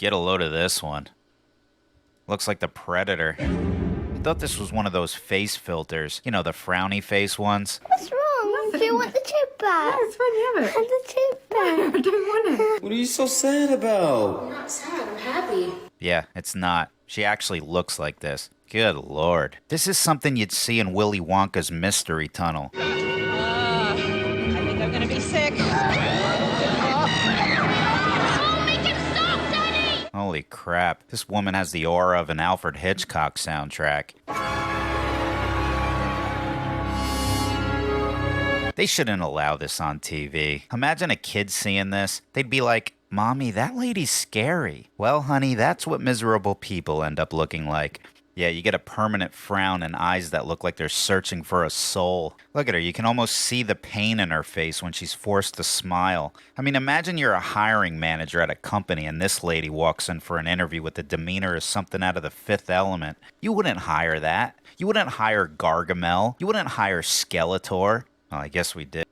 Get a load of this one. Looks like the Predator. I thought this was one of those face filters. You know, the frowny face ones. What's wrong? Do you want the tube back? Yeah, it's fine, you have it. And the tube back. I don't want it. What are you so sad about? I'm not sad, I'm happy. Yeah, it's not. She actually looks like this. Good lord. This is something you'd see in Willy Wonka's Mystery Tunnel. I think I'm gonna be sick. Holy crap. This woman has the aura of an Alfred Hitchcock soundtrack. They shouldn't allow this on TV. Imagine a kid seeing this. They'd be like, "Mommy, that lady's scary." Well, honey, that's what miserable people end up looking like. Yeah, you get a permanent frown and eyes that look like they're searching for a soul. Look at her. You can almost see the pain in her face when she's forced to smile. I mean, imagine you're a hiring manager at a company and this lady walks in for an interview with the demeanor of something out of the Fifth Element. You wouldn't hire that. You wouldn't hire Gargamel. You wouldn't hire Skeletor. Well, I guess we did.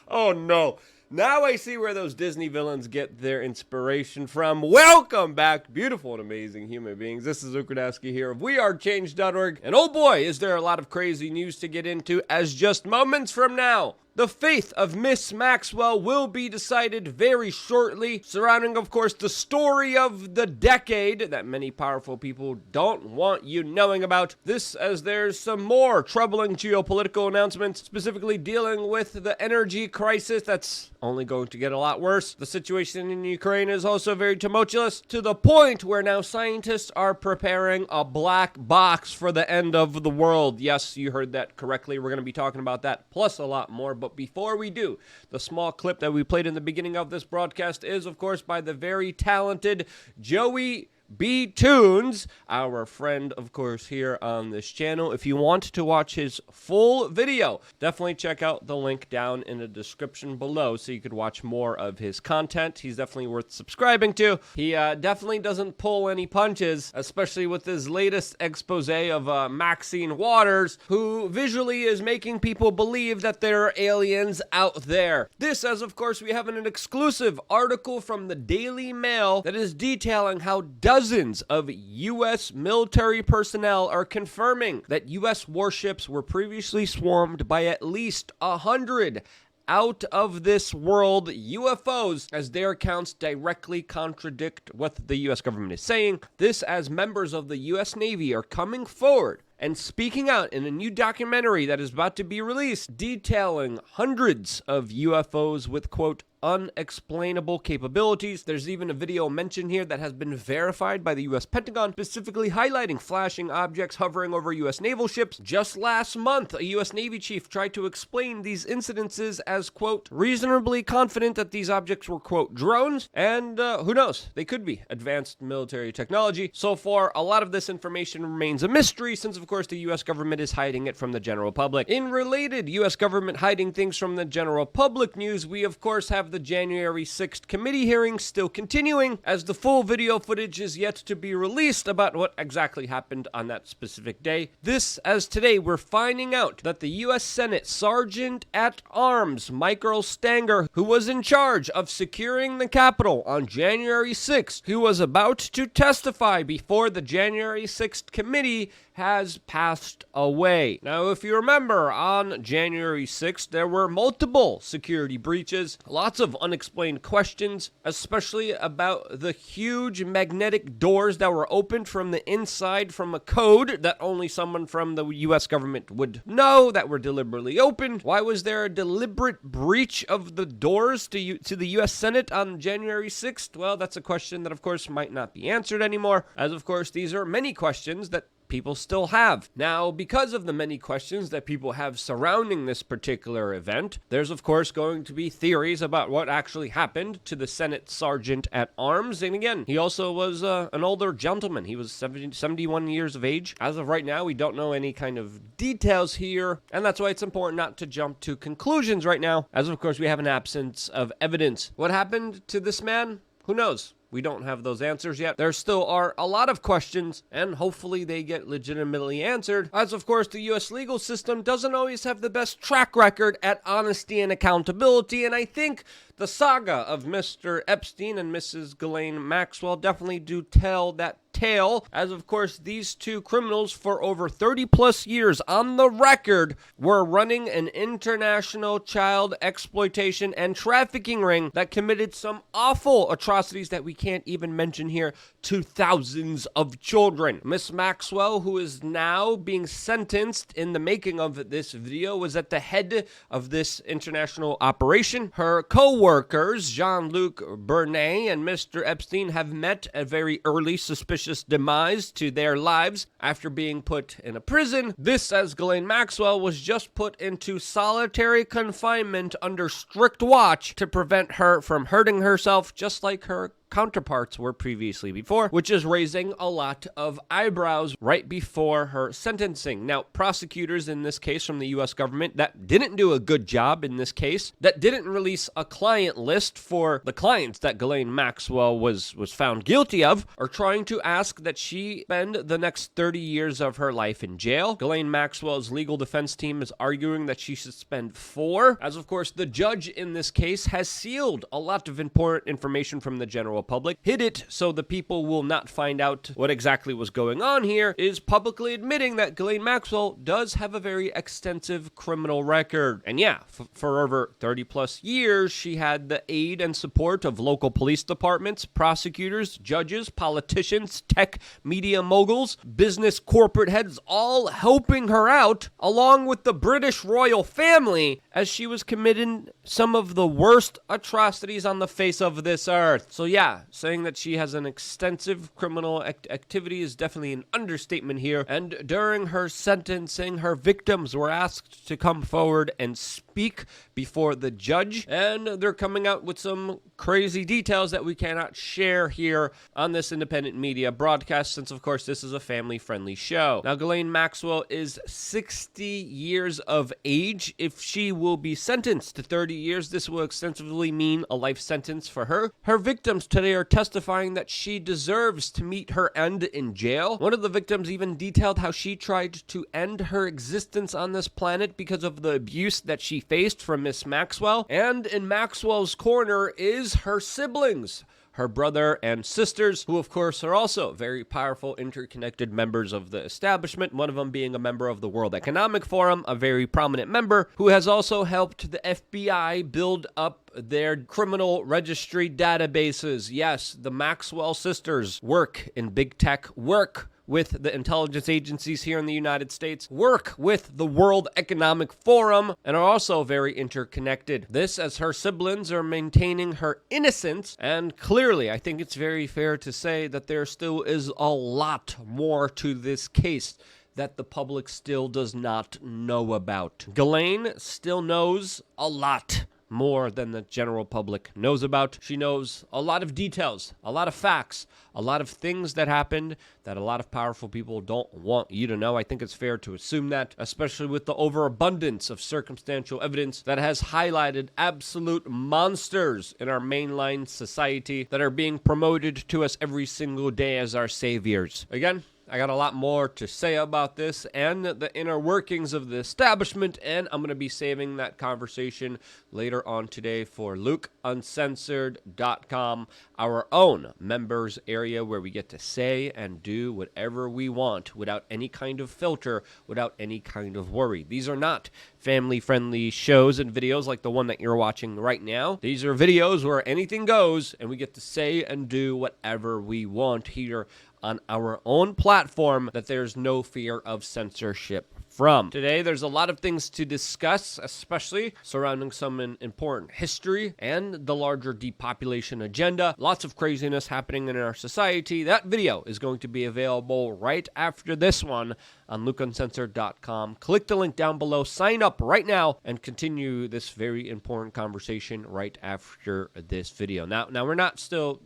Oh no. Now I see where those Disney villains get their inspiration from. Welcome back, beautiful and amazing human beings. This is Ukradowski here of WeAreChange.org. And oh boy, is there a lot of crazy news to get into, as just moments from now, the fate of Miss Maxwell will be decided very shortly, surrounding, of course, the story of the decade that many powerful people don't want you knowing about. This, as there's some more troubling geopolitical announcements, specifically dealing with the energy crisis that's only going to get a lot worse. The situation in Ukraine is also very tumultuous, to the point where now scientists are preparing a black box for the end of the world. Yes, you heard that correctly. We're going to be talking about that, plus a lot more. But before we do, the small clip that we played in the beginning of this broadcast is, of course, by the very talented Joey B. Tunes, our friend, of course, here on this channel. If you want to watch his full video, definitely check out the link down in the description below so you could watch more of his content. He's definitely worth subscribing to. He definitely doesn't pull any punches, especially with his latest expose of Maxine Waters, who visually is making people believe that there are aliens out there. This, as of course, we have an exclusive article from the Daily Mail that is detailing how dozens of U.S. military personnel are confirming that U.S. warships were previously swarmed by at least 100 out of this world UFOs, as their accounts directly contradict what the U.S. government is saying. This, as members of the U.S. Navy are coming forward and speaking out in a new documentary that is about to be released, detailing hundreds of UFOs with, quote, unexplainable capabilities. There's even a video mentioned here that has been verified by the U.S. Pentagon, specifically highlighting flashing objects hovering over U.S. naval ships. Just last month, a U.S. Navy chief tried to explain these incidences as, quote, reasonably confident that these objects were, quote, drones, and who knows, they could be advanced military technology. So far, a lot of this information remains a mystery, since, of course, the U.S. government is hiding it from the general public. In related U.S. government hiding things from the general public news, we, of course, have the January 6th committee hearings still continuing, as the full video footage is yet to be released about what exactly happened on that specific day. This, as today we're finding out that the U.S. Senate Sergeant at Arms Michael Stenger, who was in charge of securing the Capitol on January 6th, who was about to testify before the January 6th committee, has passed away. Now, if you remember, on January 6th, there were multiple security breaches, lots of unexplained questions, especially about the huge magnetic doors that were opened from the inside from a code that only someone from the U.S. government would know, that were deliberately opened. Why was there a deliberate breach of the doors to the U.S. Senate on January 6th? Well, that's a question that, of course, might not be answered anymore, as, of course, these are many questions that people still have. Now, because of the many questions that people have surrounding this particular event, there's of course going to be theories about what actually happened to the Senate Sergeant at Arms. And again, he also was an older gentleman. He was 71 years of age. As of right now, we don't know any kind of details here, and that's why it's important not to jump to conclusions right now, as of course we have an absence of evidence. What happened to this man? Who knows? We don't have those answers yet. There still are a lot of questions, and hopefully they get legitimately answered, as of course the U.S. legal system doesn't always have the best track record at honesty and accountability, and I think The saga of Mr. Epstein and Mrs. Ghislaine Maxwell definitely do tell that tale, as of course these two criminals for over 30 plus years on the record were running an international child exploitation and trafficking ring that committed some awful atrocities that we can't even mention here to thousands of children. Miss Maxwell, who is now being sentenced in the making of this video, was at the head of this international operation. Her co-workers, Jean-Luc Bernet and Mr. Epstein, have met a very early suspicious demise to their lives after being put in a prison. This, as Ghislaine Maxwell was just put into solitary confinement under strict watch to prevent her from hurting herself, just like her counterparts were previously before, which is raising a lot of eyebrows right before her sentencing. Now, prosecutors in this case from the U.S. government that didn't do a good job in this case, that didn't release a client list for the clients that Ghislaine Maxwell was found guilty of, are trying to ask that she spend the next 30 years of her life in jail. Ghislaine Maxwell's legal defense team is arguing that she should spend 4, as of course the judge in this case has sealed a lot of important information from the general public, hid it so the people will not find out what exactly was going on here, is publicly admitting that Ghislaine Maxwell does have a very extensive criminal record. And yeah, for over 30 plus years, she had the aid and support of local police departments, prosecutors, judges, politicians, tech media moguls, business corporate heads, all helping her out, along with the British royal family, as she was committing some of the worst atrocities on the face of this earth. So yeah, saying that she has an extensive criminal activity is definitely an understatement here. And during her sentencing, her victims were asked to come forward and speak before the judge, and they're coming out with some crazy details that we cannot share here on this independent media broadcast, since of course this is a family-friendly show. Now, Ghislaine Maxwell is 60 years of age. If she will be sentenced to 30 years, this will extensively mean a life sentence for her. Her victims today are testifying that she deserves to meet her end in jail. One of the victims even detailed how she tried to end her existence on this planet because of the abuse that she faced from Miss Maxwell. And in Maxwell's corner is her siblings, her brother and sisters, who of course are also very powerful, interconnected members of the establishment, one of them being a member of the World Economic Forum, a very prominent member, who has also helped the FBI build up their criminal registry databases. Yes, the Maxwell sisters work in big tech, work with the intelligence agencies here in the United States, work with the World Economic Forum, and are also very interconnected. This, as her siblings are maintaining her innocence, and clearly, I think it's very fair to say that there still is a lot more to this case that the public still does not know about. Ghislaine still knows a lot more than the general public knows about. She knows a lot of details, a lot of facts, a lot of things that happened that a lot of powerful people don't want you to know. I think it's fair to assume that, especially with the overabundance of circumstantial evidence that has highlighted absolute monsters in our mainline society that are being promoted to us every single day as our saviors. Again, I got a lot more to say about this and the inner workings of the establishment, and I'm going to be saving that conversation later on today for LukeUncensored.com, our own members area where we get to say and do whatever we want without any kind of filter, without any kind of worry. These are not family-friendly shows and videos like the one that you're watching right now. These are videos where anything goes, and we get to say and do whatever we want here on our own platform that there's no fear of censorship from. Today, there's a lot of things to discuss, especially surrounding some important history and the larger depopulation agenda. Lots of craziness happening in our society. That video is going to be available right after this one on LukeUncensored.com. Click the link down below, sign up right now, and continue this very important conversation right after this video. Now we're not still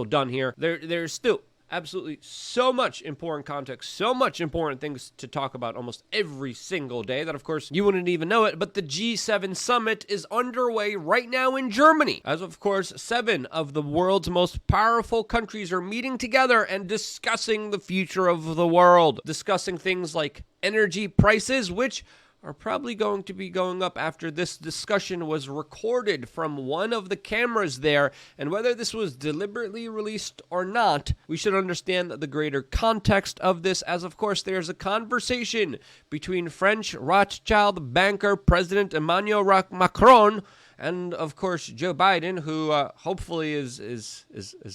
done here. There's still absolutely so much important context, so much important things to talk about almost every single day that, of course, you wouldn't even know it, but the G7 summit is underway right now in Germany. As of course, 7 of the world's most powerful countries are meeting together and discussing the future of the world, discussing things like energy prices, which are probably going to be going up after this discussion was recorded from one of the cameras there. And whether this was deliberately released or not, we should understand the greater context of this, as of course there's a conversation between French Rothschild banker President Emmanuel Macron and of course Joe Biden, who hopefully is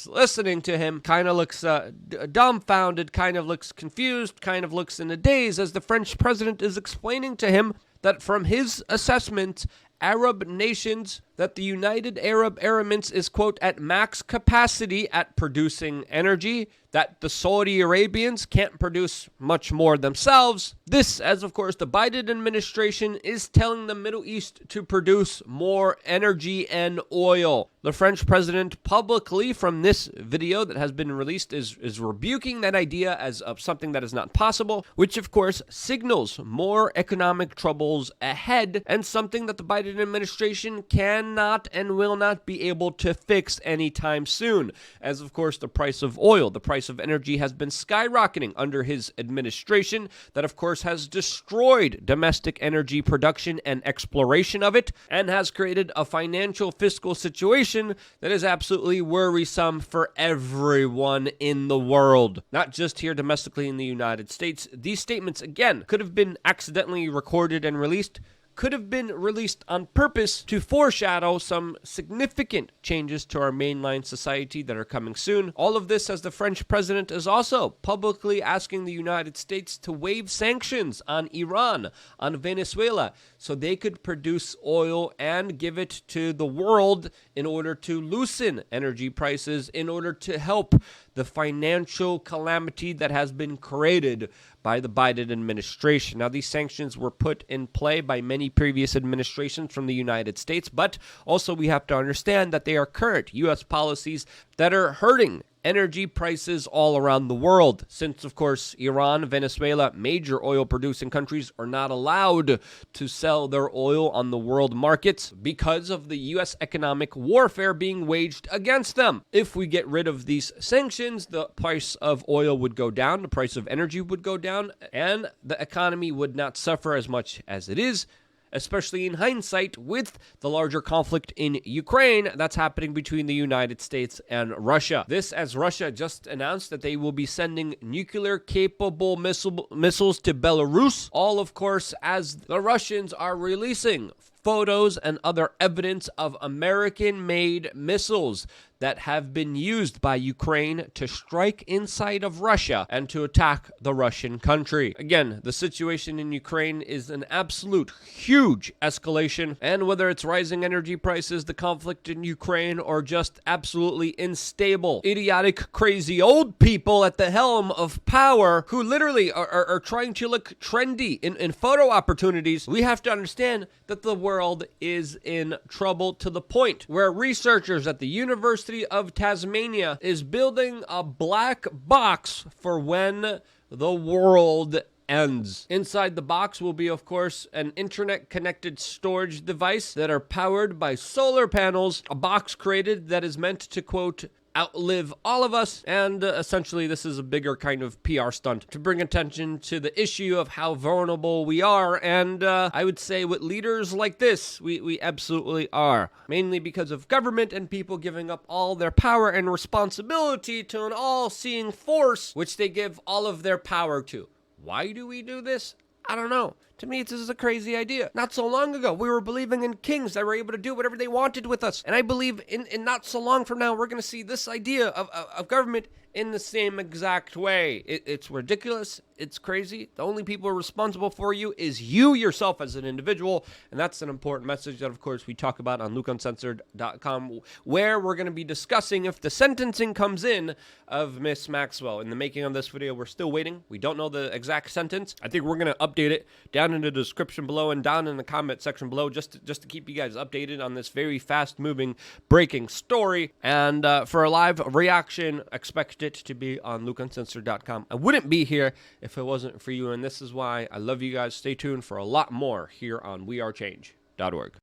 listening to him. Kind of looks dumbfounded, kind of looks confused, kind of looks in a daze as the French president is explaining to him that from his assessment, Arab nations, that the United Arab Emirates is, quote, at max capacity at producing energy, that the Saudi Arabians can't produce much more themselves. This, as of course the Biden administration is telling the Middle East to produce more energy and oil. The French president publicly, from this video that has been released, is rebuking that idea as of something that is not possible, which of course signals more economic troubles ahead and something that the Biden administration cannot and will not be able to fix anytime soon, as of course the price of oil, the price of energy has been skyrocketing under his administration. That of course has destroyed domestic energy production and exploration of it, and has created a financial fiscal situation that is absolutely worrisome for everyone in the world, not just here domestically in the United States. These statements, again, could have been accidentally recorded and released, could have been released on purpose to foreshadow some significant changes to our mainline society that are coming soon. All of this as the French president is also publicly asking the United States to waive sanctions on Iran, on Venezuela, so they could produce oil and give it to the world in order to loosen energy prices, in order to help the financial calamity that has been created by the Biden administration. Now, these sanctions were put in play by many previous administrations from the United States, but also we have to understand that they are current U.S. policies that are hurting energy prices all around the world, since, of course, Iran, Venezuela, major oil-producing countries are not allowed to sell their oil on the world markets because of the U.S. economic warfare being waged against them. If we get rid of these sanctions, the price of oil would go down, the price of energy would go down, and the economy would not suffer as much as it is, especially in hindsight with the larger conflict in Ukraine that's happening between the United States and Russia. This as Russia just announced that they will be sending nuclear-capable missiles to Belarus, all of course as the Russians are releasing photos and other evidence of American-made missiles that have been used by Ukraine to strike inside of Russia and to attack the Russian country. Again, the situation in Ukraine is an absolute huge escalation, and whether it's rising energy prices, the conflict in Ukraine, or just absolutely unstable, idiotic, crazy old people at the helm of power who literally are trying to look trendy in photo opportunities, we have to understand that the world is in trouble to the point where researchers at the University of Tasmania is building a black box for when the world ends. Inside the box will be, of course, an internet-connected storage device that are powered by solar panels, a box created that is meant to, quote, outlive all of us, and essentially this is a bigger kind of PR stunt to bring attention to the issue of how vulnerable we are, and I would say with leaders like this, we absolutely are, mainly because of government and people giving up all their power and responsibility to an all-seeing force, which they give all of their power to. Why do we do this? I don't know. To me, this is a crazy idea. Not so long ago, we were believing in kings that were able to do whatever they wanted with us. And I believe in not so long from now, we're going to see this idea of government in the same exact way. It's ridiculous. It's crazy. The only people responsible for you is you yourself as an individual. And that's an important message that, of course, we talk about on LukeUncensored.com, where we're going to be discussing if the sentencing comes in of Miss Maxwell. In the making of this video, we're still waiting. We don't know the exact sentence. I think we're going to update it down in the description below and down in the comment section below just to keep you guys updated on this very fast-moving, breaking story. And for a live reaction, expect it to be on LukeUncensored.com. I wouldn't be here if it wasn't for you, and this is why I love you guys. Stay tuned for a lot more here on WeAreChange.org.